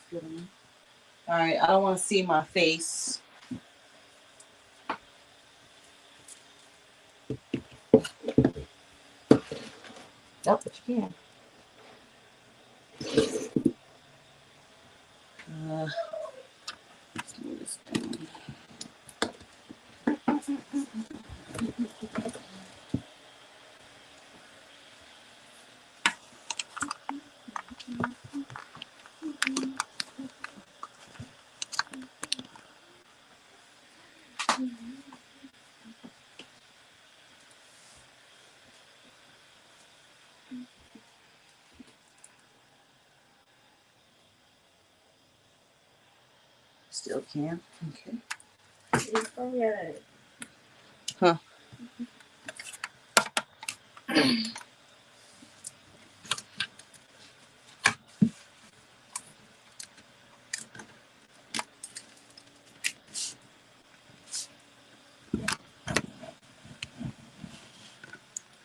good enough. All right, I don't want to see my face. Oh, but you can. Let's move this down. Still can. Okay. Huh.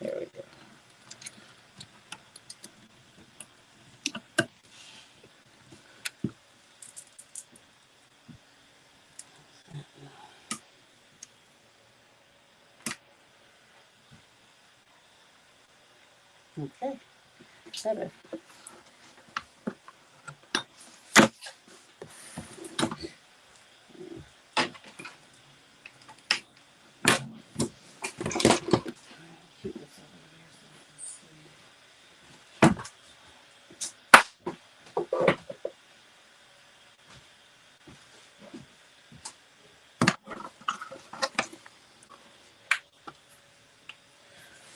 There we go. Okay. Better. Keep this over here so I can see.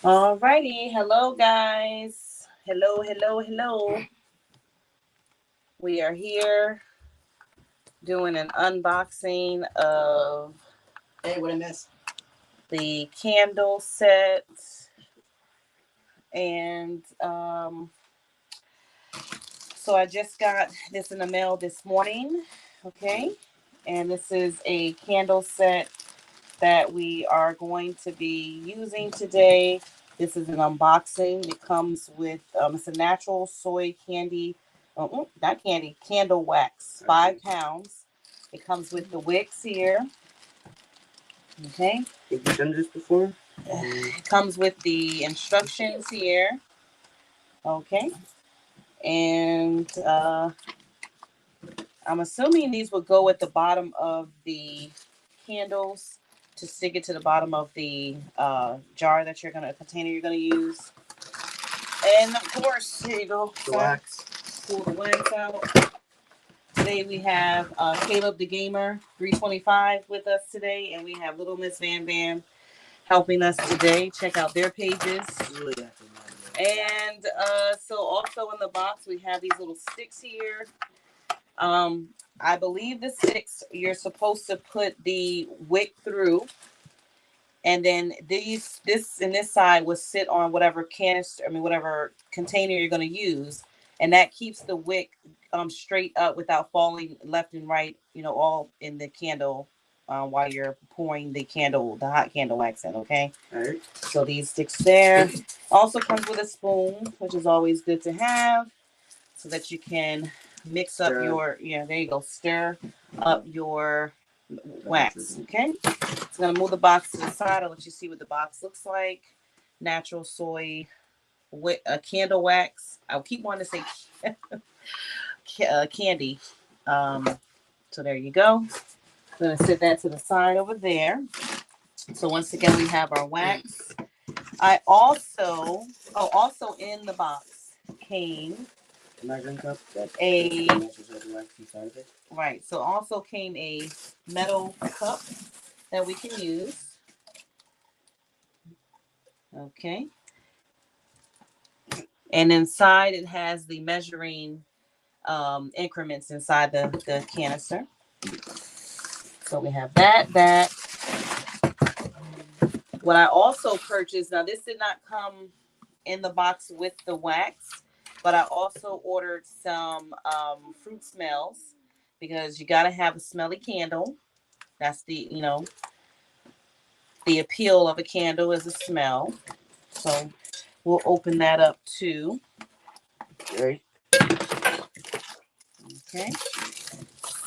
Alrighty, hello guys. Hello, hello, hello. We are here doing an unboxing of what I miss? the candle set, and so I just got this in the mail this morning. Okay, and this is a candle set that we are going to be using today. This is an unboxing. It comes with it's a natural soy candy, not candy, candle wax, 5 pounds. It comes with the wicks here. Okay. Have you done this before? It comes with the instructions here. Okay. And I'm assuming these would go at the bottom of the candles to stick it to the bottom of the container you're gonna use. And of course, here you go. The wax. Pull the wax out. Today we have Caleb the Gamer 325 with us today, and we have Little Miss Van Van helping us today. Check out their pages. And so also in the box we have these little sticks here. I believe the sticks you're supposed to put the wick through, and then this side will sit on whatever whatever container you're going to use, and that keeps the wick straight up without falling left and right, all in the candle while you're pouring the hot candle wax in. Okay. All right. So these sticks there. Also comes with a spoon, which is always good to have, so that you can mix up there you go, stir up your wax. Okay. So I'm gonna move the box to the side. I'll let you see what the box looks like. Natural soy candle wax. I'll keep wanting to say candy. So there you go. I'm gonna set that to the side over there. So once again, we have our wax. I also in the box came right. So also came a metal cup that we can use. Okay. And inside it has the measuring increments inside the canister. So we have that. What I also purchased, now this did not come in the box with the wax, but I also ordered some fruit smells, because you got to have a smelly candle. That's the appeal of a candle is a smell. So we'll open that up too. Okay. Okay.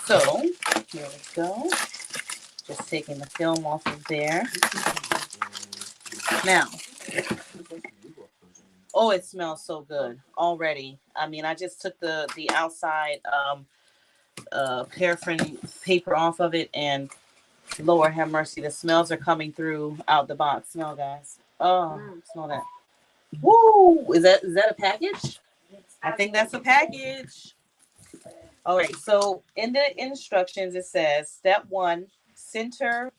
So here we go. Just taking the film off of there. Now, oh, it smells so good already. I mean, I just took the outside paraffin paper off of it, and Lord have mercy, the smells are coming through out the box. Smell, guys. Oh, smell that. Woo! Is that a package? I think that's a package. All right. So in the instructions, it says step 1: center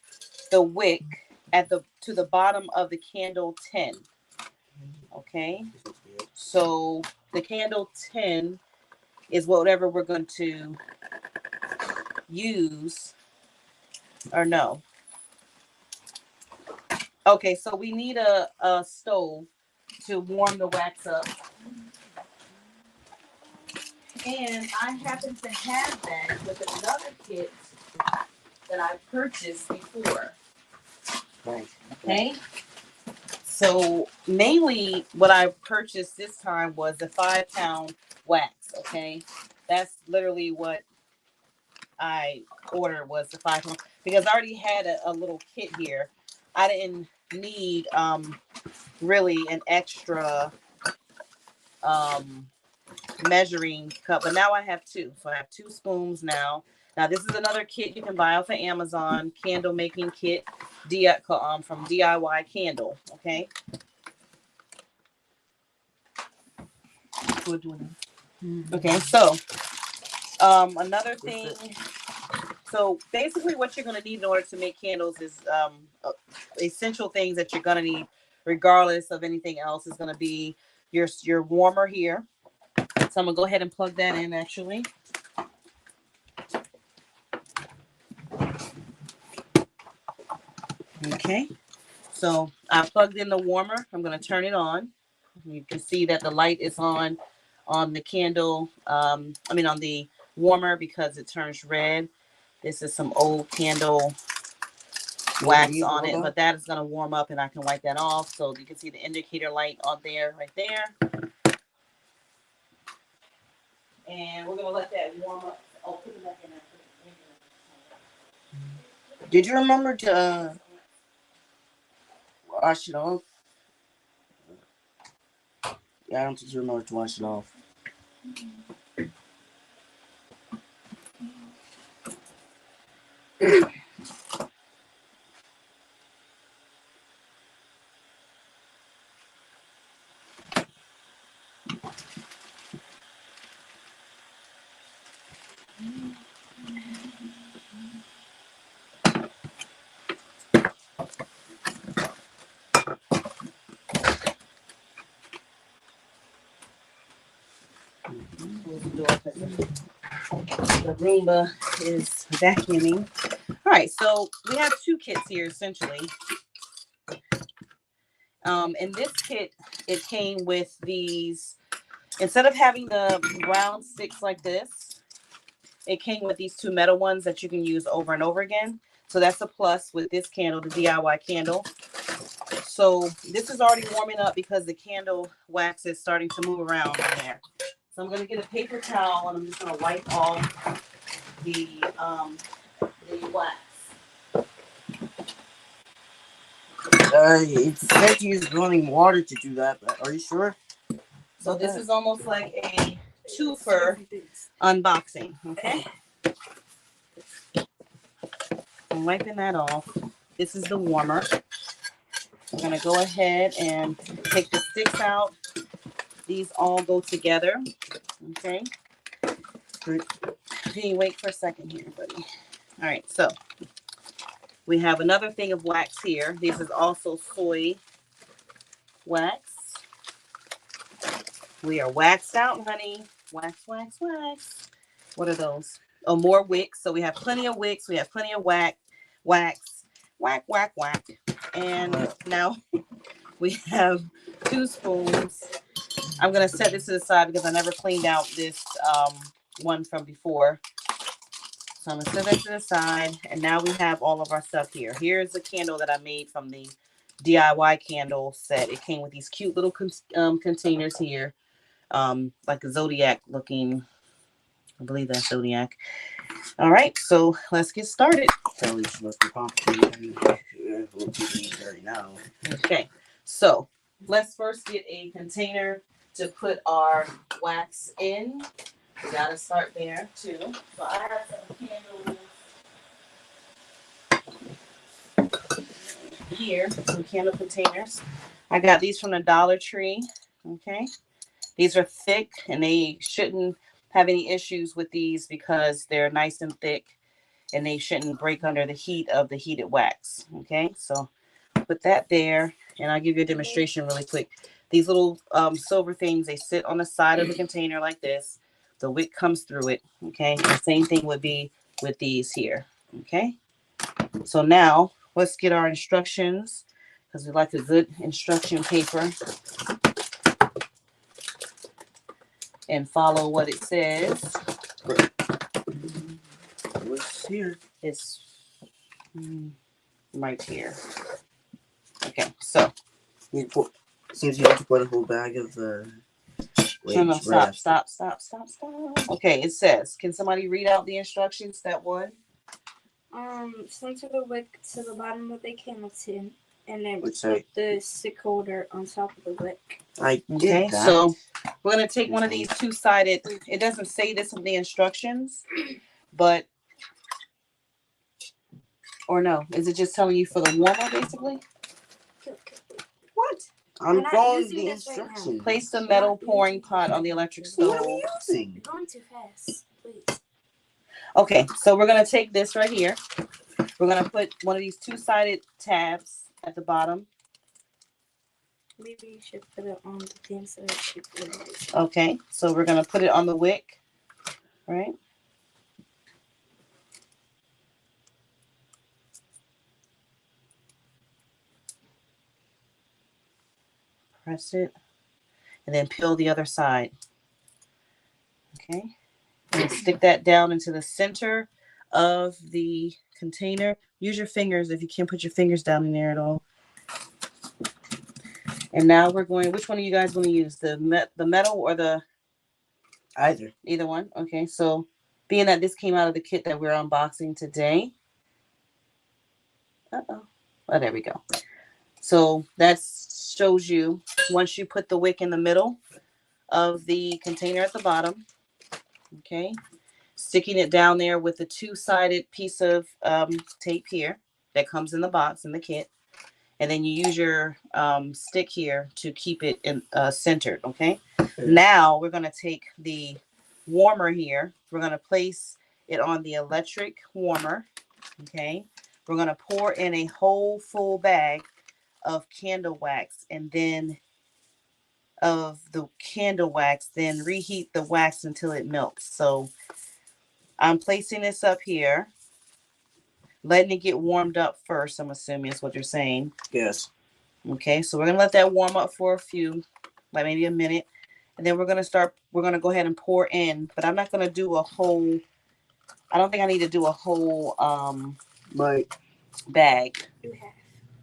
the wick at the to the bottom of the candle tin. Okay. So the candle tin is whatever we're going to use, or no. Okay, so we need a stove to warm the wax up. And I happen to have that with another kit that I purchased before. Okay. So mainly what I purchased this time was the 5-pound wax. Okay. That's literally what I ordered, was the 5-pound, because I already had a little kit here. I didn't need really an extra measuring cup, but now I have 2. So I have 2 spoons now. Now this is another kit you can buy off of Amazon, candle making kit, from DIY Candle. Okay. Okay. So another thing. So basically, what you're going to need in order to make candles is essential things that you're going to need, regardless of anything else, is going to be your warmer here. So I'm gonna go ahead and plug that in actually. Okay, so I plugged in the warmer. I'm gonna turn it on. You can see that the light is on the candle. On the warmer, because it turns red. This is some old candle wax on it, but that is gonna warm up, and I can wipe that off. So you can see the indicator light on there, right there. And we're gonna let that warm up. Oh, put it back in there. Did you remember to wash it off? Yeah, I don't think you remember to wash it off. The Roomba is vacuuming. All right, so we have 2 kits here essentially. In this kit, it came with these. Instead of having the round sticks like this, it came with these 2 metal ones that you can use over and over again. So that's a plus with this candle, the DIY candle. So this is already warming up because the candle wax is starting to move around in there. So I'm going to get a paper towel, and I'm just going to wipe off the wax. It said to use running water to do that, but are you sure? So this is almost like a twofer unboxing. Okay. I'm wiping that off. This is the warmer. I'm going to go ahead and take the sticks out. These all go together. Okay. Can you wait for a second here, buddy? All right. So we have another thing of wax here. This is also soy wax. We are waxed out, honey. Wax, wax, wax. What are those? Oh, more wicks. So we have plenty of wicks. We have plenty of wax. Whack, whack, whack. And now we have 2 spoons. I'm going to set this to the side because I never cleaned out this one from before. So I'm going to set that to the side. And now we have all of our stuff here. Here's the candle that I made from the DIY candle set. It came with these cute little containers here. Like a zodiac looking I believe that's Zodiac. All right, so let's get started. Probably should look complicated. We'll keep these right now. Okay, so let's first get a container to put our wax in. We gotta start there too. So I have some candles here, some candle containers. I got these from the Dollar Tree. Okay, these are thick and they shouldn't have any issues with these because they're nice and thick and they shouldn't break under the heat of the heated wax. Okay, so put that there and I'll give you a demonstration really quick. These little silver things, they sit on the side of the container like this. The wick comes through it. Okay, the same thing would be with these here. Okay, so now let's get our instructions because we like a good instruction paper and follow what it says. What's here? It's right here. Okay, so Seems you have to put a whole bag of no, stop. Okay, it says, can somebody read out the instructions? That one. Center the wick to the bottom of the candle tin, and then What's put the stick holder on top of the wick. I did Okay, that. so we're gonna take one of these two-sided. It doesn't say this in the instructions, but or no, is it just telling you for the warmer basically? What? I'm We're not following using the this right now. instructions. Place the metal pouring pot on the electric What are stove. you using? You're going too fast, please. Okay, so we're gonna take this right here. We're gonna put one of these two-sided tabs at the bottom. Maybe you should put it on the thing so that you can it. Okay, so we're gonna put it on the wick, right? Press it, and then peel the other side. Okay, and stick that down into the center of the container. Use your fingers if you can't put your fingers down in there at all. And now we're going, which one are you guys going to use? The metal or the? Either one. Okay, so being that this came out of the kit that we're unboxing today. Oh, there we go. So that shows you once you put the wick in the middle of the container at the bottom. Okay, sticking it down there with a two-sided piece of tape here that comes in the box in the kit. And then you use your stick here to keep it in, centered, okay? Now we're going to take the warmer here. We're going to place it on the electric warmer, okay? We're going to pour in a whole full bag of candle wax and then reheat the wax until it melts. So I'm placing this up here, letting it get warmed up first, I'm assuming is what you're saying. Yes. Okay, so we're going to let that warm up for a few, like maybe a minute. And then we're going to go ahead and pour in. But I'm not going to do a whole, I don't think I need to do a whole bag.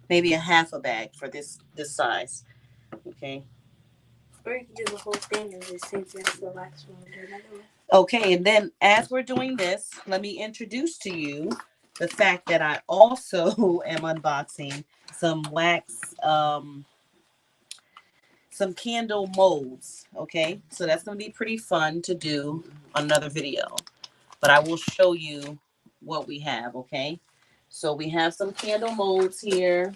Maybe a half a bag for this size. Okay. Or you can do the whole thing and just save the wax one. Okay, and then as we're doing this, let me introduce to you the fact that I also am unboxing some wax, some candle molds. Okay, so that's going to be pretty fun to do on another video, but I will show you what we have. Okay, so we have some candle molds here.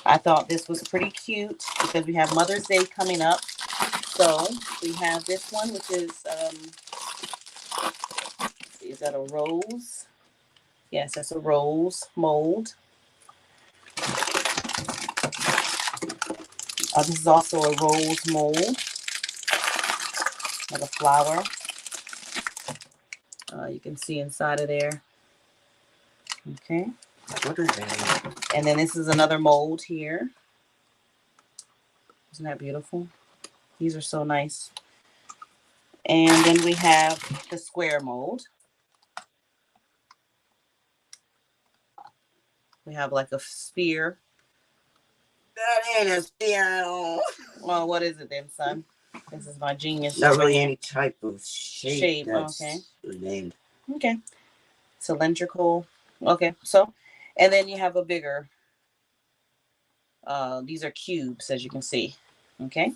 I thought this was pretty cute because we have Mother's Day coming up. So we have this one, which is that a rose? Yes, that's a rose mold. This is also a rose mold, like a flower. You can see inside of there. Okay. What are they? And then this is another mold here. Isn't that beautiful? These are so nice. And then we have the square mold. We have like a sphere. That ain't a sphere. Well, what is it then, son? This is my genius. Not really any type of shape that's Okay. named. Okay. Cylindrical. Okay. So, and then you have a bigger. These are cubes, as you can see. Okay.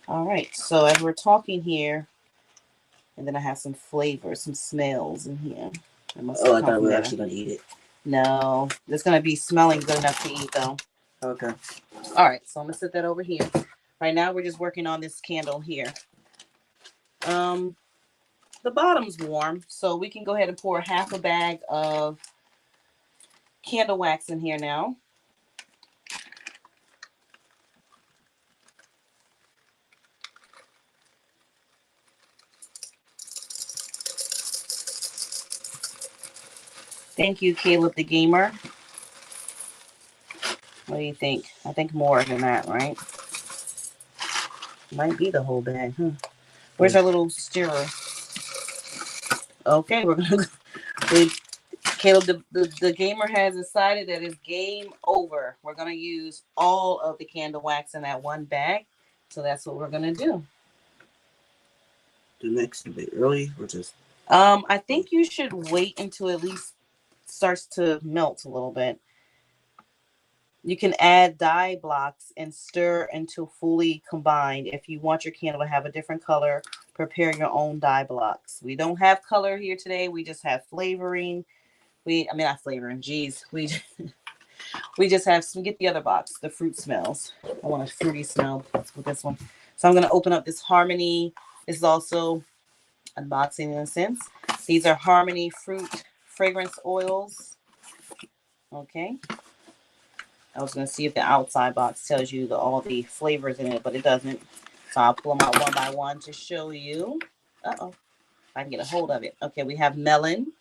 All right. So as we're talking here, and then I have some flavors, some smells in here. I thought we were actually gonna eat it. No, it's gonna be smelling good enough to eat though. Okay. All right. So I'm gonna set that over here. Right now we're just working on this candle here. The bottom's warm, so we can go ahead and pour half a bag of candle wax in here now. Thank you, Caleb the Gamer. What do you think? I think more than that, right? Might be the whole bag. Where's our little stirrer? Okay, we're gonna. Caleb the gamer has decided that it's game over. We're gonna use all of the candle wax in that one bag, so that's what we're gonna do. Do mix a bit early or just? I think you should wait until at least starts to melt a little bit. You can add dye blocks and stir until fully combined. If you want your candle to have a different color, prepare your own dye blocks. We don't have color here today. We just have flavoring. Not flavoring. Geez, we just have some. Get the other box. The fruit smells. I want a fruity smell. Let's put this one. So I'm gonna open up this Harmony. This is also unboxing in a sense. These are Harmony fruit fragrance oils. Okay. I was going to see if the outside box tells you all the flavors in it, but it doesn't. So I'll pull them out one by one to show you. Uh-oh. I can get a hold of it. Okay, we have melon.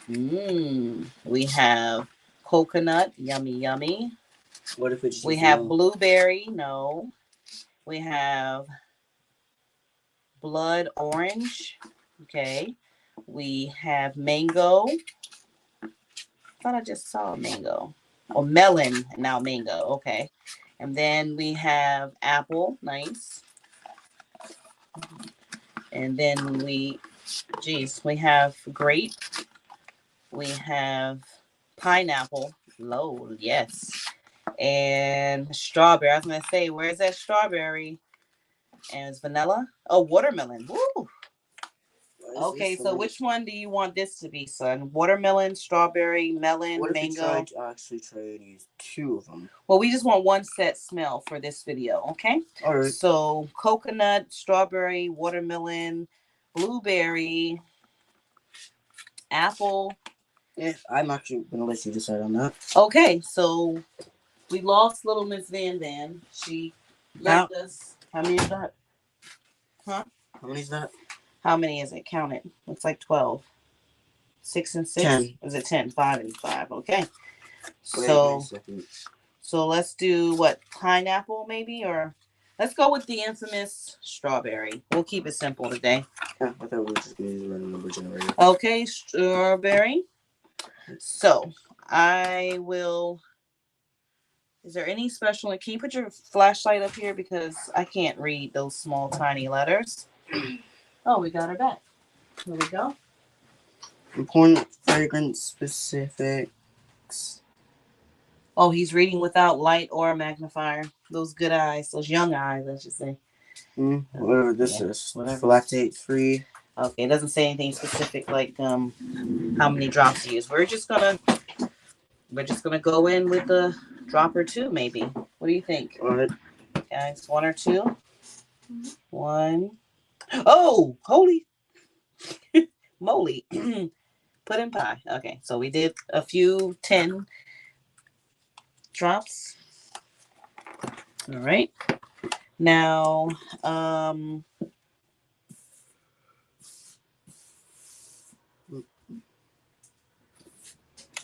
We have coconut. Yummy, yummy. What if it's We have blueberry. No. We have blood orange. Okay. We have mango. I thought I just saw a mango. Or melon, now mango. Okay. And then we have apple. Nice. And then we have grape. We have pineapple. Low, yes. And strawberry. I was going to say, where's that strawberry? And it's vanilla. Oh, watermelon. Woo. Okay, so which one do you want this to be, son? Watermelon, strawberry, melon, what if mango? you actually try and use 2 of them? Well, we just want one set smell for this video, okay? All right. So coconut, strawberry, watermelon, blueberry, apple. Yeah, I'm actually going to let you decide on that. Okay, so we lost little Miss Van Van. She left us. How many is that? Huh? How many is that? How many is it? Count it. Looks like 12. 6 and 6? 10. Is it 10? 5 and 5. Okay. Wait, so let's do what? Pineapple maybe? Or let's go with the infamous strawberry. We'll keep it simple today. Yeah, I thought we were just going to use a random number generator. Okay, strawberry. So I will. Is there any special? Can you put your flashlight up here because I can't read those small tiny letters? Oh, we got her back. Here we go. Important fragrance specifics. Oh, he's reading without light or magnifier. Those good eyes, those young eyes, I should say. Whatever this is. Lactate free. Okay, it doesn't say anything specific like how many drops to use. We're just gonna go in with a drop or 2, maybe. What do you think? All right. Guys, 1 or 2? 1. Oh, holy moly. Put in pie. Okay, so we did a few 10 drops. All right. Now,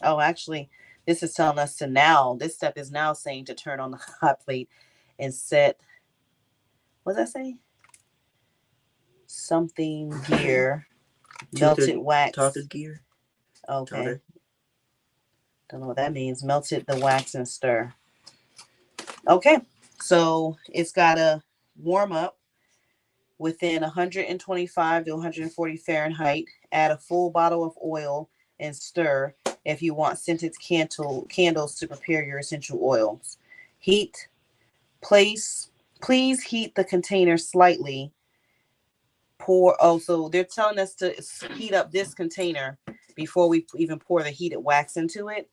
actually, this is telling us this step is now saying to turn on the hot plate and set, what does that say? Something here. Melted wax. Tilted gear. Okay. Tilted. Don't know what that means. Melted the wax and stir. Okay. So it's got to warm up within 125 to 140 Fahrenheit. Add a full bottle of oil and stir if you want scented candles to prepare your essential oils. Heat, please heat the container slightly. So they're telling us to heat up this container before we even pour the heated wax into it.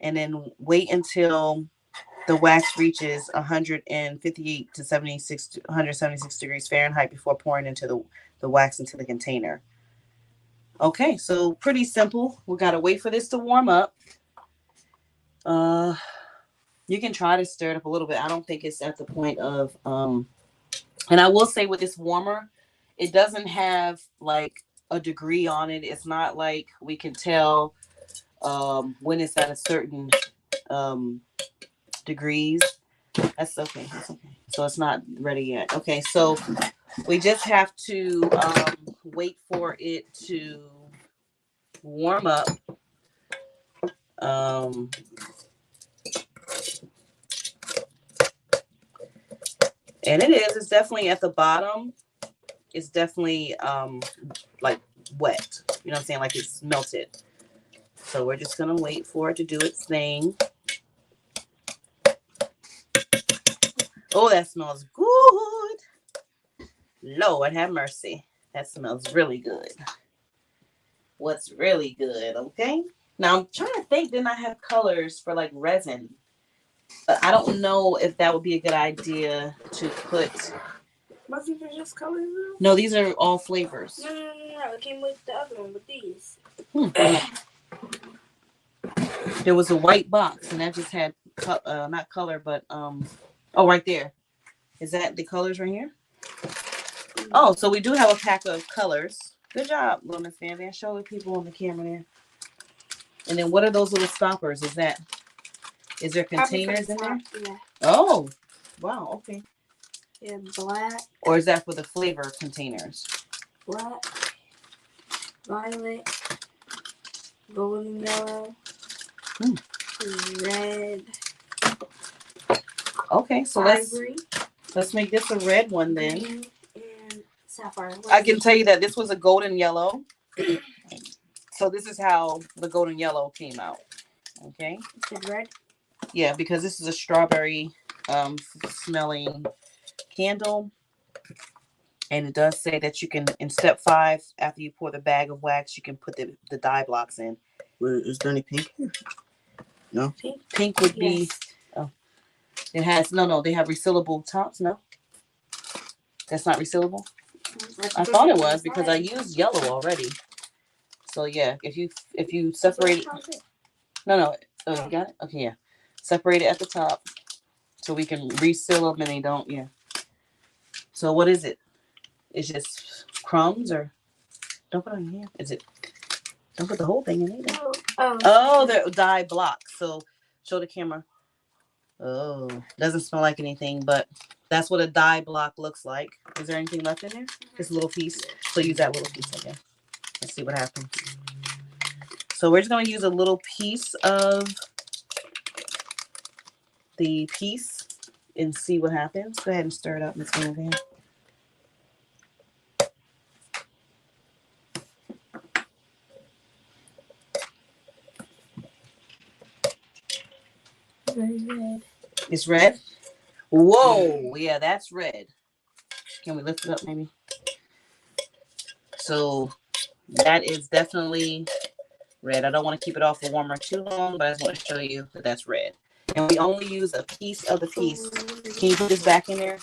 And then wait until the wax reaches 158 to 176 degrees Fahrenheit before pouring into the wax into the container. Okay, so pretty simple. We got to wait for this to warm up. You can try to stir it up a little bit. I don't think it's at the point of and I will say with this warmer, it doesn't have like a degree on it. It's not like we can tell when it's at a certain degrees. That's okay. That's okay. So it's not ready yet. Okay, so we just have to wait for it to warm up. And it's definitely at the bottom. It's definitely like wet. You know what I'm saying? Like it's melted. So we're just gonna wait for it to do its thing. Oh, that smells good. Lord have mercy. That smells really good. What's really good, okay? Now I'm trying to think, didn't I have colors for like resin? But I don't know if that would be a good idea to put. Was these are just colors though? No, these are all flavors. No. It came with the other one with these. There was a white box and that just had not color, but oh, right there. Is that the colors right here? Oh, so we do have a pack of colors. Good job, little Miss Van Van. Show the people on the camera there. And then what are those little stoppers? Is there containers in there? Yeah. Oh, wow. Okay. Yeah, black. Or is that for the flavor containers? Black, violet, golden yellow, red. Okay, so ivory, let's make this a red one then. Green and sapphire. I can tell you that this was a golden yellow. So this is how the golden yellow came out. Okay. It's red. Yeah, because this is a strawberry smelling candle. And it does say that you can, in step 5, after you pour the bag of wax, you can put the dye blocks in. Is there any pink here? No? Pink would be, oh, it has, no, they have resealable tops, no? That's not resealable? I thought it was because I used yellow already. So yeah, if you separate it, no, oh, you got it? Okay, yeah. Separate it at the top so we can reseal them and they don't, yeah. So what is it? It's just crumbs or don't put it on here. Don't put the whole thing in either. Oh, they're dye blocks. So show the camera. Oh, doesn't smell like anything, but that's what a dye block looks like. Is there anything left in there? Just a little piece. So use that little piece again. Let's see what happens. So we're just going to use a little piece of the piece and see what happens. Go ahead and stir it up, Miss Van Van. Red. It's red? Whoa, yeah, that's red. Can we lift it up maybe? So that is definitely red. I don't want to keep it off the warmer too long, but I just want to show you that that's red. And we only use a piece of the piece. Can you put this back in there?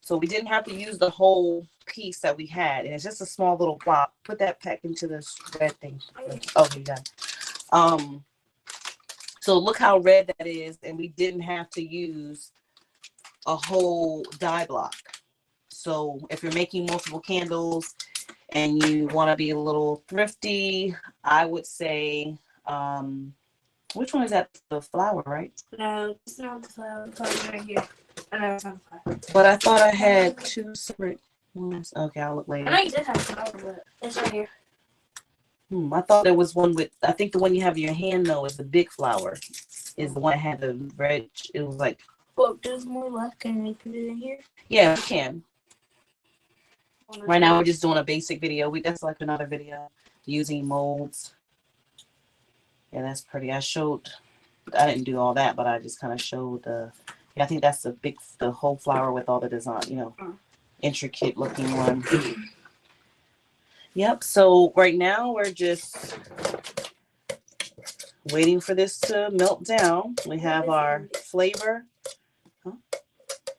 So we didn't have to use the whole piece that we had. And it's just a small little block. Put that back into this red thing. Oh, you got it. So look how red that is. And we didn't have to use a whole dye block. So if you're making multiple candles and you want to be a little thrifty, I would say, which one is that? The flower, right? No, it's not the flower. The flower's right here. I know it's not the flower. But I thought I had 2 separate ones. Okay, I'll look later. I know you did have flower, but it's right here. I thought there was one with, I think the one you have in your hand though is the big flower. Is the one that had the red, it was like Look, there's more left. Can we put it in here? Yeah, we can. Right now we're just doing a basic video. That's like another video using molds. Yeah, that's pretty. I didn't do all that, but I just kind of showed I think that's the whole flower with all the design, intricate looking one. Yep. So right now we're just waiting for this to melt down. We have our flavor. Huh?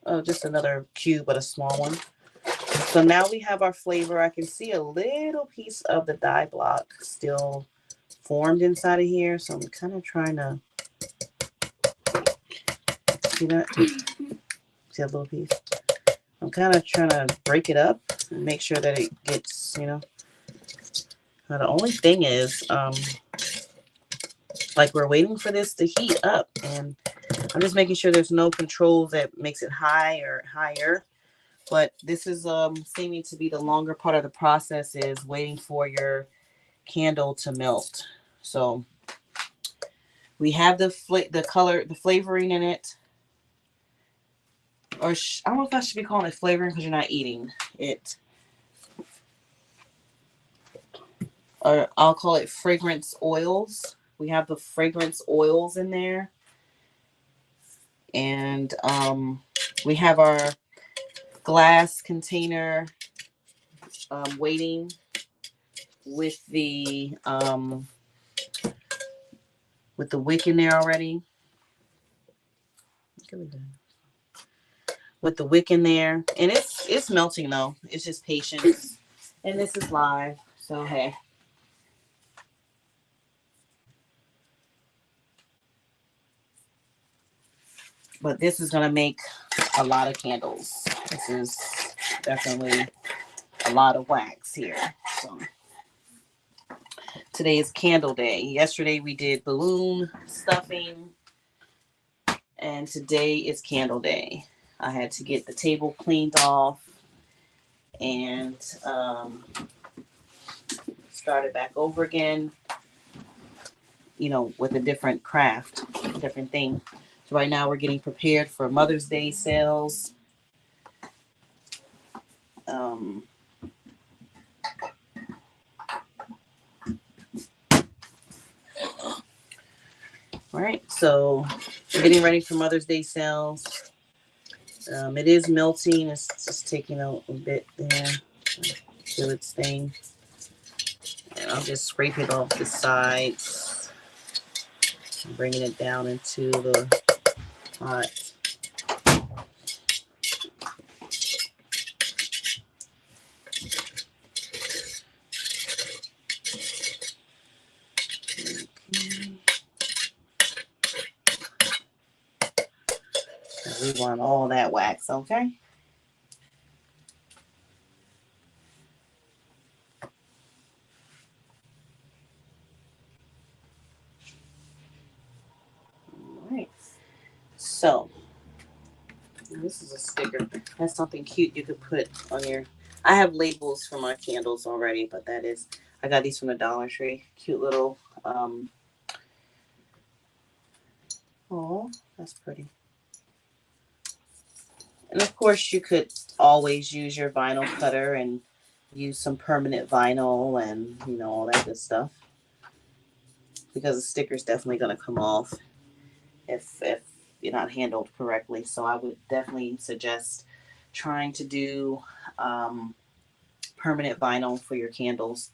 Oh, just another cube, but a small one. So now we have our flavor. I can see a little piece of the dye block still formed inside of here. So I'm kind of trying to see that. See that little piece? I'm kind of trying to break it up and make sure that it gets, Now the only thing is, like we're waiting for this to heat up, and I'm just making sure there's no controls that makes it high or higher. But this is seeming to be the longer part of the process, is waiting for your candle to melt. So we have the flavoring in it. Or I don't know if I should be calling it flavoring because you're not eating it. Or I'll call it fragrance oils. We have the fragrance oils in there. And we have our glass container waiting with the wick in there already. With the wick in there. And it's melting though. It's just patience. And this is live. So hey. But this is gonna make a lot of candles. This is definitely a lot of wax here. So today is candle day. Yesterday we did balloon stuffing, and today is candle day. I had to get the table cleaned off and start it back over again, with a different craft, different thing. So right now we're getting prepared for Mother's Day sales. All right, so getting ready for Mother's Day sales. It is melting. It's just taking a bit there to its thing. And I'll just scrape it off the sides, bringing it down into the pot. We want all that wax, okay? All right. So, this is a sticker. That's something cute you could put on your... I have labels for my candles already, but I got these from the Dollar Tree. Cute little... Oh, that's pretty. And of course, you could always use your vinyl cutter and use some permanent vinyl and, all that good stuff. Because the sticker's definitely going to come off if you're not handled correctly. So I would definitely suggest trying to do permanent vinyl for your candles.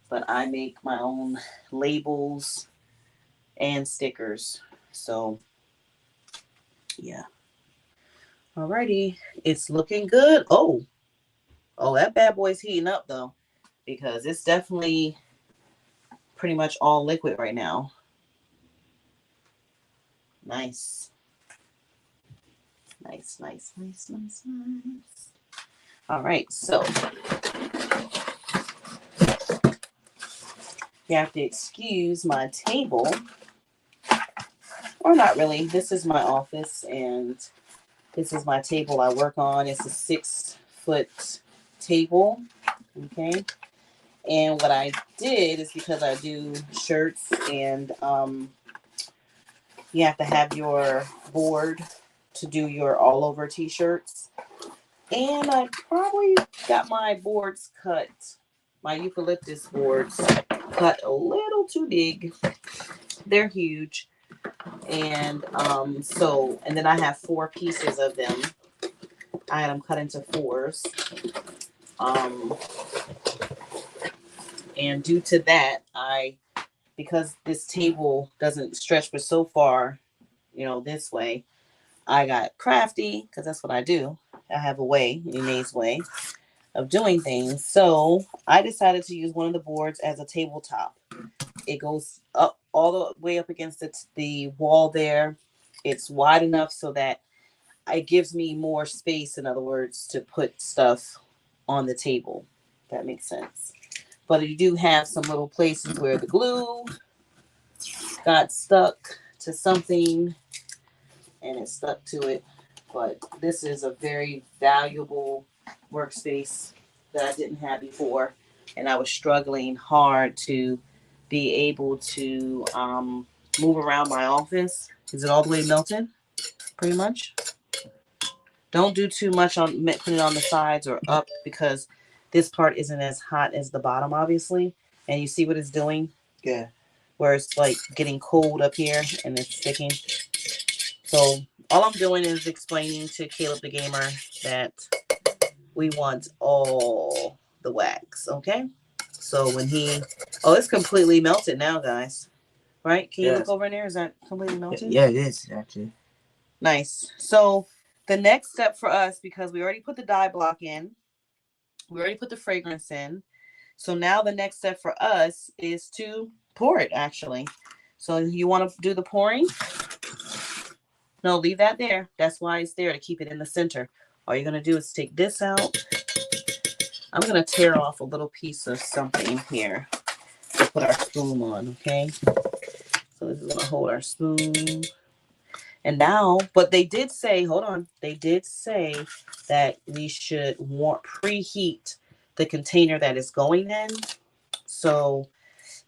But I make my own labels and stickers. So, yeah. Alrighty, it's looking good. Oh, that bad boy's heating up though, because it's definitely pretty much all liquid right now. Nice. Nice. All right, so you have to excuse my table, or not really. This is my office, and this is my table I work on. It's a 6-foot table, okay? And what I did is, because I do shirts, and you have to have your board to do your all over t-shirts. And I probably got my boards cut, my eucalyptus boards cut a little too big. They're huge. And and then I have 4 pieces of them. I had them cut into 4s. Um, and due to that, because this table doesn't stretch but so far, this way, I got crafty because that's what I do. I have a way, Nene's way of doing things. So I decided to use one of the boards as a tabletop. It goes up all the way up against the wall there. It's wide enough so that it gives me more space, in other words, to put stuff on the table. That makes sense. But you do have some little places where the glue got stuck to something and it stuck to it. But this is a very valuable workspace that I didn't have before. And I was struggling hard to be able to move around my office. Is it all the way melted? Pretty much. Don't do too much on putting it on the sides or up because this part isn't as hot as the bottom, obviously. And you see what it's doing? Yeah. Where it's like getting cold up here and it's sticking. So all I'm doing is explaining to Caleb the Gamer that we want all the wax, okay? So when it's completely melted now, guys. Right? Can you look over in there? Is that completely melted? Yeah, it is, actually. Nice. So the next step for us, because we already put the dye block in, we already put the fragrance in. So now the next step for us is to pour it, actually. So you want to do the pouring? No, leave that there. That's why it's there, to keep it in the center. All you're going to do is take this out. I'm going to tear off a little piece of something here to put our spoon on, okay? So this is going to hold our spoon. And now, but they did say, hold on, they did say that we should preheat the container that is going in. So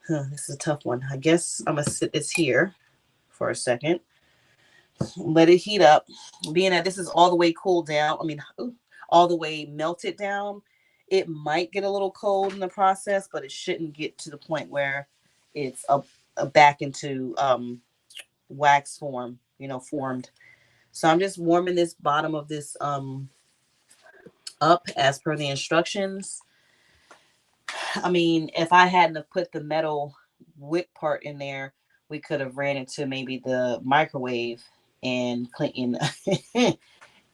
this is a tough one. I guess I'm going to sit this here for a second. Let it heat up. Being that this is all the way cooled down, all the way melted down, it might get a little cold in the process, but it shouldn't get to the point where it's back into wax form, formed. So I'm just warming this bottom of this up as per the instructions. If I hadn't have put the metal wick part in there, we could have ran into maybe the microwave and clean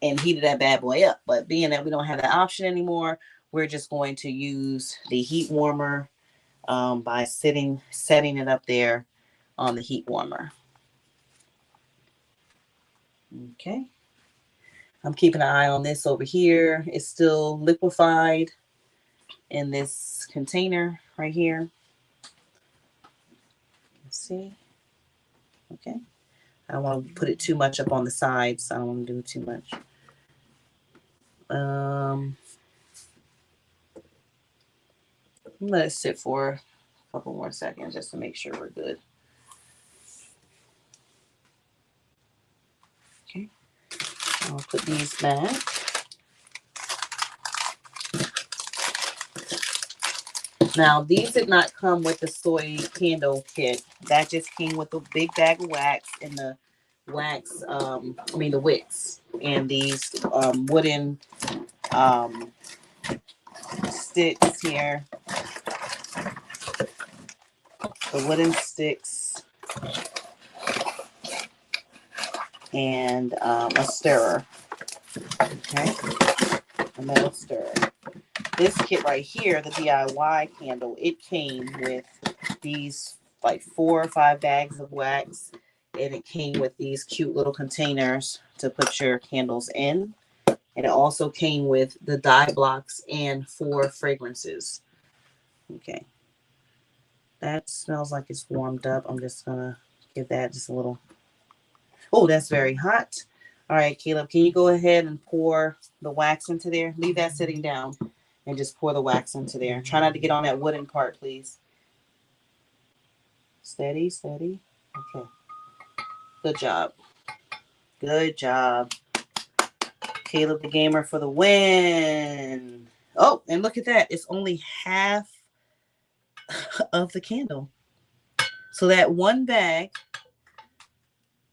and heated that bad boy up. But being that we don't have that option anymore, we're just going to use the heat warmer by setting it up there on the heat warmer. Okay. I'm keeping an eye on this over here. It's still liquefied in this container right here. Let's see. Okay. I don't want to put it too much up on the sides. I don't want to do too much. Let it sit for a couple more seconds just to make sure we're good. Okay. I'll put these back. Now, these did not come with the soy candle kit. That just came with a big bag of wax and the the wicks and these wooden sticks here. The wooden sticks and a stirrer. Okay, a metal stirrer. This kit right here, the DIY candle, it came with these like 4 or 5 bags of wax, and it came with these cute little containers to put your candles in. And it also came with the dye blocks and 4 fragrances. Okay. That smells like it's warmed up. I'm just going to give that just a little. Oh, that's very hot. All right, Caleb, can you go ahead and pour the wax into there? Leave that sitting down and just pour the wax into there. Try not to get on that wooden part, please. Steady, steady. Okay. Good job. Good job. Caleb the Gamer for the win. Oh, and look at that. It's only half of the candle. So that one bag.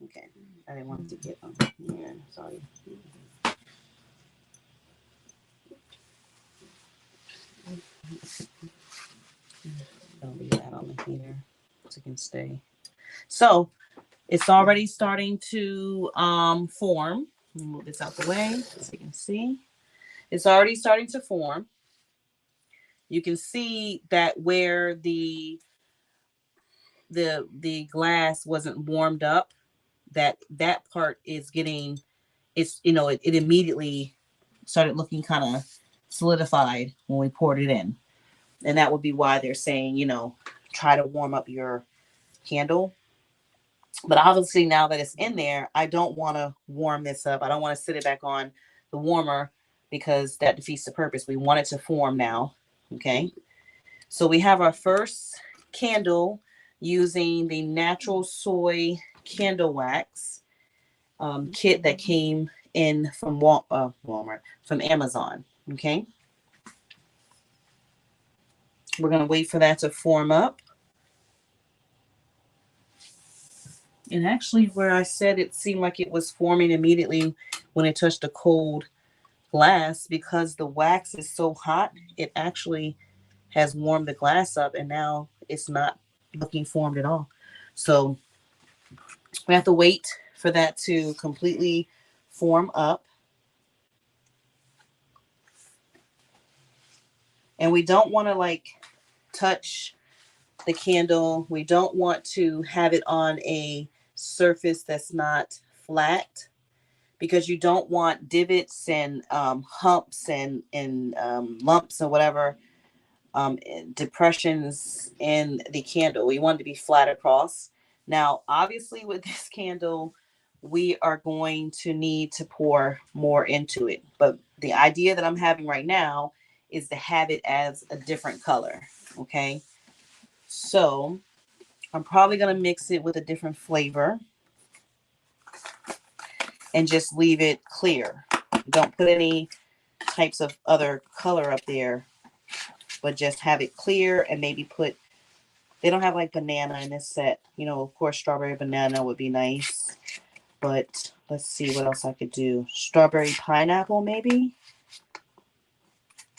Okay. I didn't want it to get on. Yeah, sorry. Don't leave that on the heater so it can stay. So it's already starting to form. Let me move this out the way so you can see. It's already starting to form. You can see that where the glass wasn't warmed up, that part is getting, it's, you know, it immediately started looking kind of solidified when we poured it in. And that would be why they're saying, you know, try to warm up your candle. But obviously now that it's in there, I don't want to warm this up. I don't want to sit it back on the warmer because that defeats the purpose. We want it to form now. Okay. So we have our first candle using the natural soy candle wax kit that came in from Walmart, from Amazon. Okay. We're going to wait for that to form up. And actually, where I said it seemed like it was forming immediately when it touched the cold glass, because the wax is so hot, it actually has warmed the glass up, and now it's not looking formed at all. So we have to wait for that to completely form up. And we don't want to like touch the candle. We don't want to have it on a surface that's not flat, because you don't want divots and humps and lumps or whatever, depressions in the candle. We want it to be flat across. Now, obviously, with this candle, we are going to need to pour more into it. But the idea that I'm having right now is to have it as a different color. Okay. So I'm probably going to mix it with a different flavor and just leave it clear. Don't put any types of other color up there, but just have it clear, and maybe put, they don't have like banana in this set. You know, of course, strawberry banana would be nice, but let's see what else I could do. Strawberry pineapple, maybe?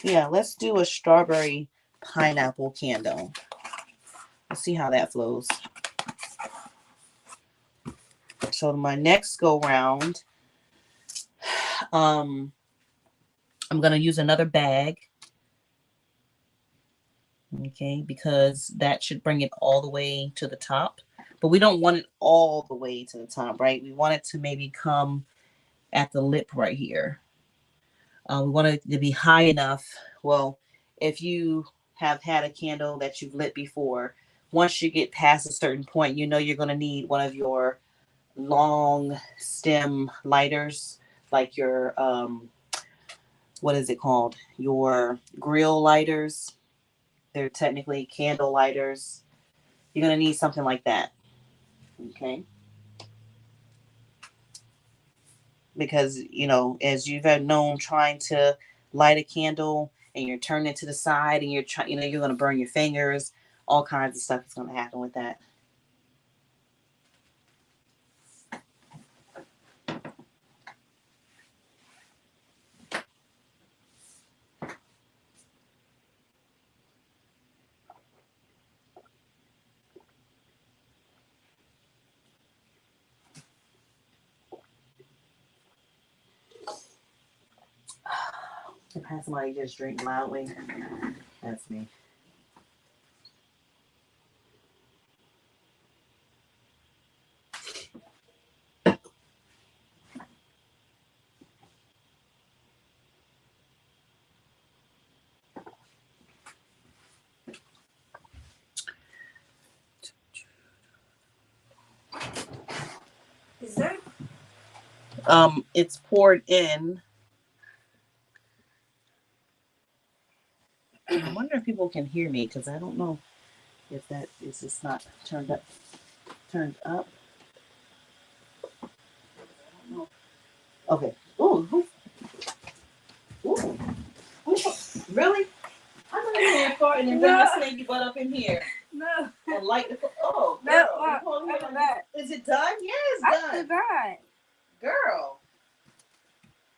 Yeah, let's do a strawberry pineapple candle. Let's see how that flows. So my next go round, I'm going to use another bag. Okay, because that should bring it all the way to the top. But we don't want it all the way to the top, right? We want it to maybe come at the lip right here. We want it to be high enough. Well, if you have had a candle that you've lit before, once you get past a certain point, you know you're going to need one of your long stem lighters, like your, what is it called? Your grill lighters. They're technically candle lighters. You're going to need something like that. Okay. Because, you know, as you've had known, trying to light a candle and you're turning it to the side and you're trying, you know, you're going to burn your fingers. All kinds of stuff is going to happen with that. I've had somebody just drink loudly. That's me. Is there? It's poured in. I wonder if people can hear me, because I don't know if that is just not turned up. Turned up. I don't know. Okay. Oh, Really? I'm gonna go in far and then bring my snaky butt up in here. No. And light the. Oh, girl. No, Hold after on. that. Is it done? Yeah, it's After done. that. Girl.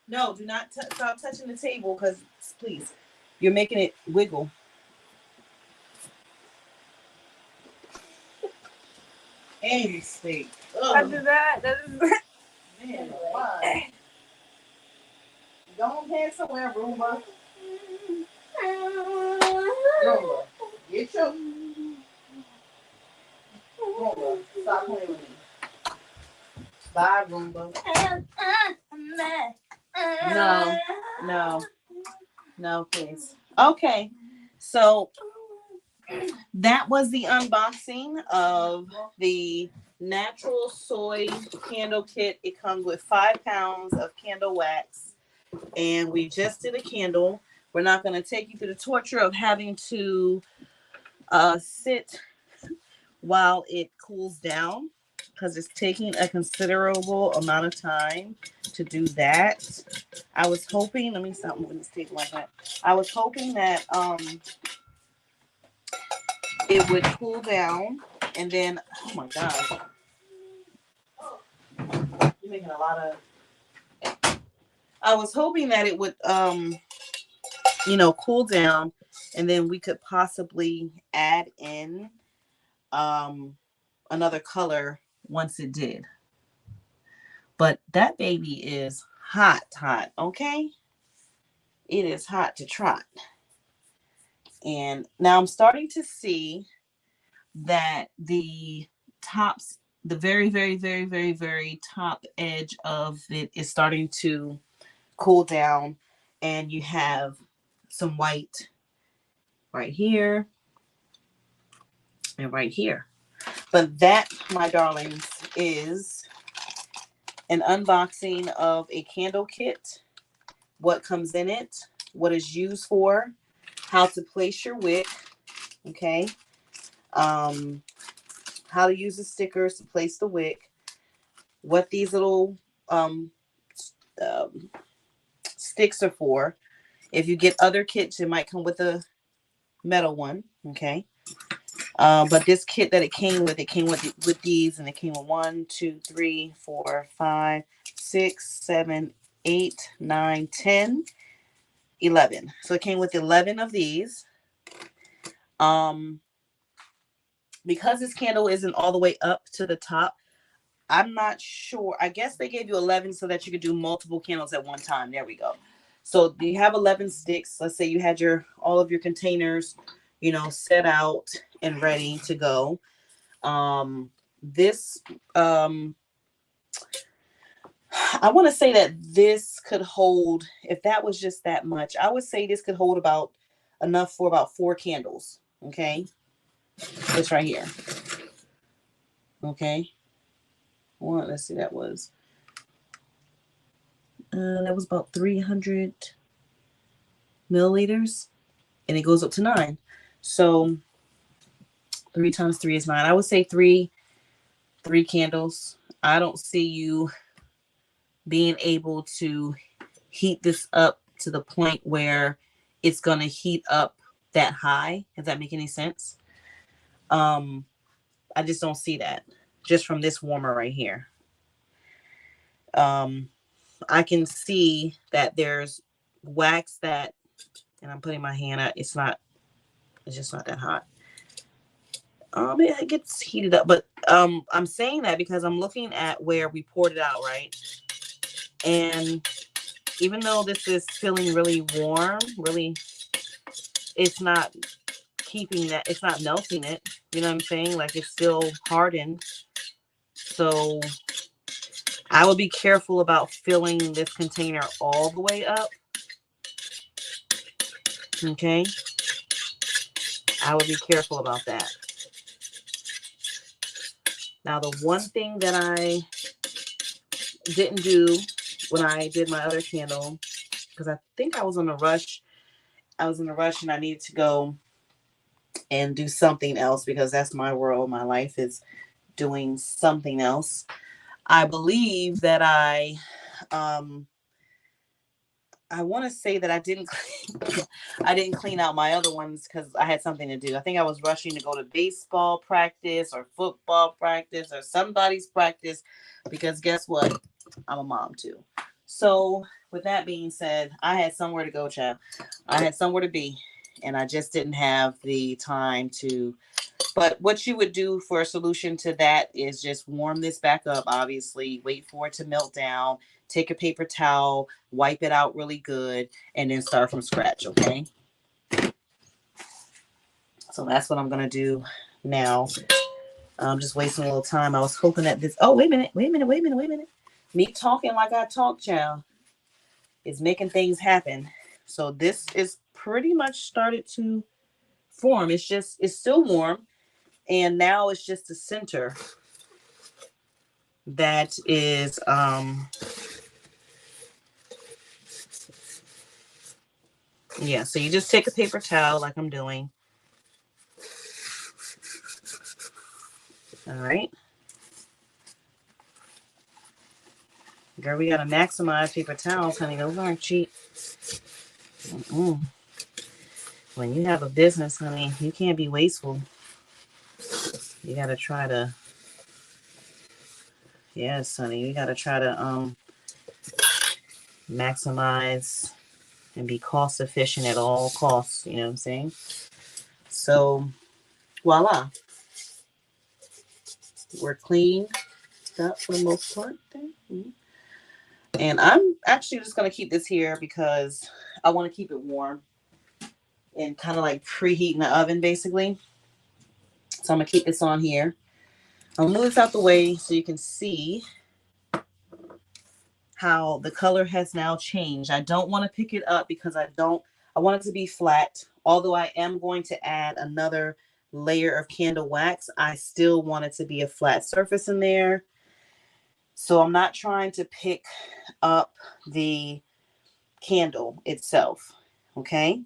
No, do not stop touching the table because, please, you're making it wiggle. And you stink. After that, that is. Man, why? Don't head somewhere, Roomba. Roomba. Get your. Roomba. Stop playing with me. Bye, Roomba. No, please. Okay, so that was the unboxing of the natural soy candle kit. It comes with 5 pounds of candle wax, and we just did a candle. We're not going to take you through the torture of having to sit while it cools down because it's taking a considerable amount of time to do that. I was hoping, let me stop moving this table like that. I was hoping that it would cool down and then, oh my God. You're making a lot of, I was hoping that it would, cool down and then we could possibly add in another color once it did. But that baby is hot, okay? It is hot to trot. And now I'm starting to see that the tops, the very, very, very, very, very top edge of it is starting to cool down. And you have some white right here and right here. But that, my darlings, is an unboxing of a candle kit, what comes in it, what is used for, how to place your wick, okay, how to use the stickers to place the wick, what these little um, sticks are for. If you get other kits, it might come with a metal one, okay. But this kit that it came with these, and it came with 1, 2, 3, 4, 5, 6, 7, 8, 9, 10, 11. So it came with 11 of these. Because this candle isn't all the way up to the top, I'm not sure. I guess they gave you 11 so that you could do multiple candles at one time. There we go. So you have 11 sticks. Let's say you had all of your containers, set out and ready to go. This I want to say that this could hold, if that was just that much, I would say this could hold about enough for about 4 candles. Okay. This right here. Okay. Well, let's see, that was about 300 milliliters, and it goes up to 9. So 3 times 3 is 9. I would say three candles. I don't see you being able to heat this up to the point where it's going to heat up that high. Does that make any sense? I just don't see that just from this warmer right here. I can see that there's wax that, and I'm putting my hand out. It's just not that hot. It gets heated up, but I'm saying that because I'm looking at where we poured it out, right? And even though this is feeling really warm, it's not keeping that, it's not melting it. You know what I'm saying? Like, it's still hardened. So I would be careful about filling this container all the way up. Okay. I would be careful about that. Now, the one thing that I didn't do when I did my other candle, because I think I was in a rush. And I needed to go and do something else because that's my world. My life is doing something else. I believe that I I want to say that I didn't I didn't clean out my other ones because I had something to do. I think I was rushing to go to baseball practice or football practice or somebody's practice because guess what? I'm a mom too. So with that being said, I had somewhere to go, child. I had somewhere to be, and I just didn't have the time to. But what you would do for a solution to that is just warm this back up, obviously, wait for it to melt down, take a paper towel, wipe it out really good, and then start from scratch, okay? So that's what I'm going to do now. I'm just wasting a little time. I was hoping that this. Oh, wait a minute. Wait a minute. Wait a minute. Wait a minute. Me talking like I talk, child, is making things happen. So this is pretty much started to form. It's still warm. And now it's just the center that is yeah, so you just take a paper towel like I'm doing. All right, girl, we gotta maximize paper towels, honey. Those aren't cheap. Mm-mm. When you have a business, honey, you can't be wasteful. You gotta try to, yes, honey, you gotta try to maximize and be cost efficient at all costs. You know what I'm saying? So voila, we're clean up for the most part. Mm-hmm. And I'm actually just gonna keep this here because I want to keep it warm and kind of like preheating the oven basically. So I'm gonna keep this on here. I'll move this out the way so you can see how the color has now changed. I don't want to pick it up because I want it to be flat. Although I am going to add another layer of candle wax, I still want it to be a flat surface in there. So I'm not trying to pick up the candle itself. Okay.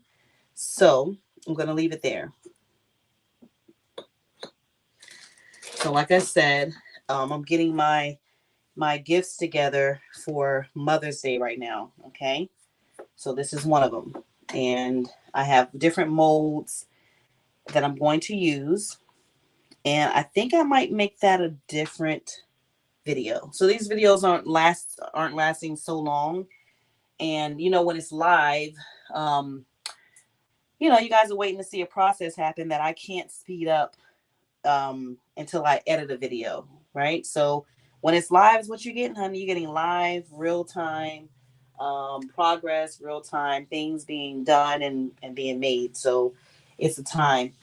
So I'm going to leave it there. So like I said, I'm getting my gifts together for Mother's Day right now. Okay. So this is one of them. And I have different molds that I'm going to use. And I think I might make that a different video. So these videos aren't lasting so long. And you know, when it's live, you know, you guys are waiting to see a process happen that I can't speed up until I edit a video, right? So when it's live is what you're getting, honey. You're getting live, real time progress, real time things being done and being made. So it's a time.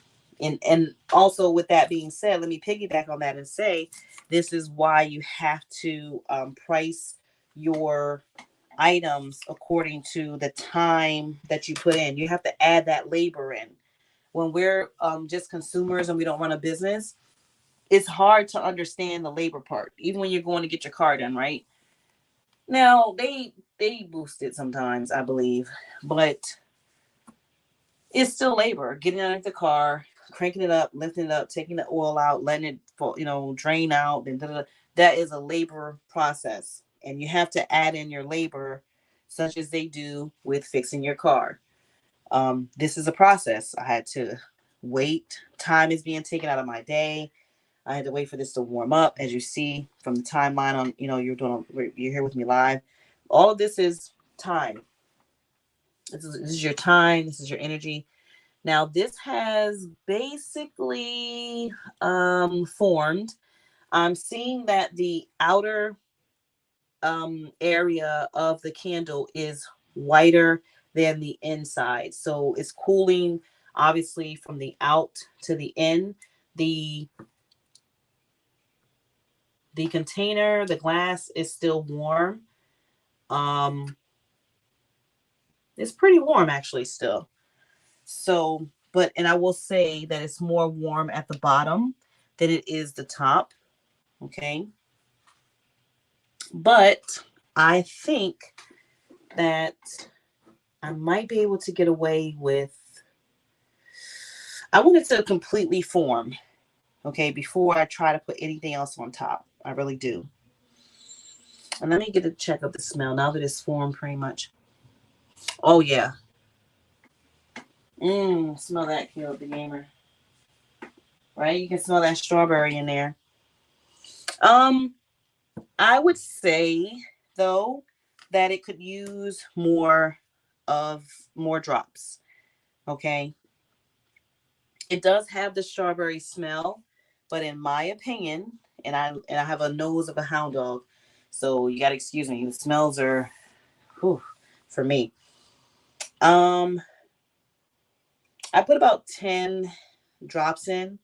And also with that being said, let me piggyback on that and say this is why you have to price your items according to the time that you put in. You have to add that labor in. When we're just consumers and we don't run a business, it's hard to understand the labor part, even when you're going to get your car done, right? Now they boost it sometimes, I believe, but it's still labor. Getting out of the car, cranking it up, lifting it up, taking the oil out, letting it drain out, and that is a labor process, and you have to add in your labor, such as they do with fixing your car. This is a process. I had to wait. Time is being taken out of my day. I had to wait for this to warm up. As you see from the timeline on, you're here with me live. All of this is time. This is your time. This is your energy. Now this has basically formed. I'm seeing that the outer area of the candle is whiter than the inside. So it's cooling obviously from the out to the in. The container, the glass is still warm. Um, it's pretty warm actually still. So, and I will say that it's more warm at the bottom than it is the top. Okay. But I think that I might be able to get away with, I want it to completely form. Okay. Before I try to put anything else on top. I really do. And let me get a check of the smell now that it's formed pretty much. Oh yeah. Smell that, Caleb the Gamer. Right? You can smell that strawberry in there. Um, I would say though that it could use more drops. Okay. It does have the strawberry smell, but in my opinion, and I have a nose of a hound dog, so you gotta excuse me. The smells are, whew, for me. Um, I put about 10 drops in.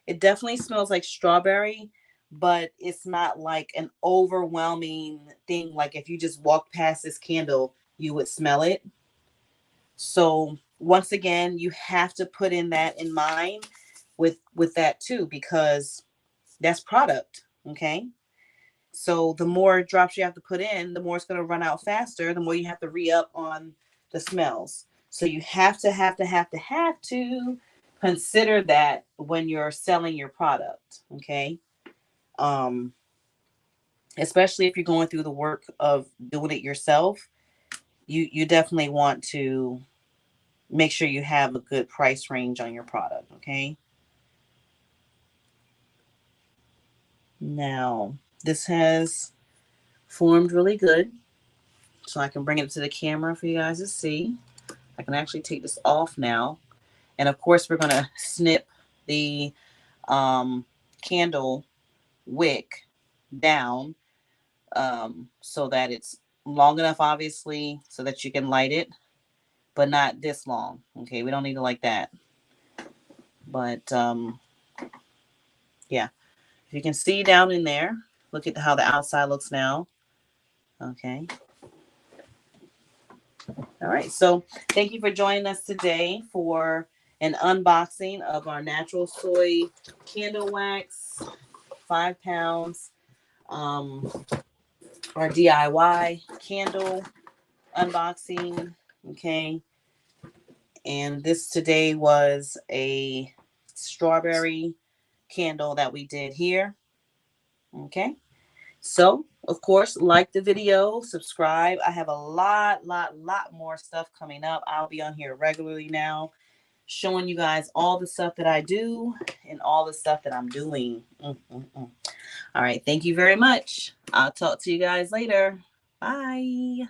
It definitely smells like strawberry, but it's not like an overwhelming thing. Like if you just walk past this candle, you would smell it. So once again, you have to put in that in mind with that too, because that's product. Okay. So the more drops you have to put in, the more it's going to run out faster, the more you have to re-up on the smells. So you have to consider that when you're selling your product. Okay. Um, especially if you're going through the work of doing it yourself, you definitely want to make sure you have a good price range on your product. Okay. Now, this has formed really good. So I can bring it to the camera for you guys to see. I can actually take this off now. And of course, we're going to snip the um, candle wick down so that it's long enough, obviously, so that you can light it, but not this long. Okay, we don't need it like that. But yeah, if you can see down in there, look at how the outside looks now. Okay. All right. So thank you for joining us today for an unboxing of our natural soy candle wax, 5 pounds. Um, our DIY candle unboxing. Okay. And this today was a strawberry candle that we did here. Okay. So, of course, like the video, subscribe. I have a lot more stuff coming up. I'll be on here regularly now, showing you guys all the stuff that I do and all the stuff that I'm doing. All right. Thank you very much. I'll talk to you guys later. Bye.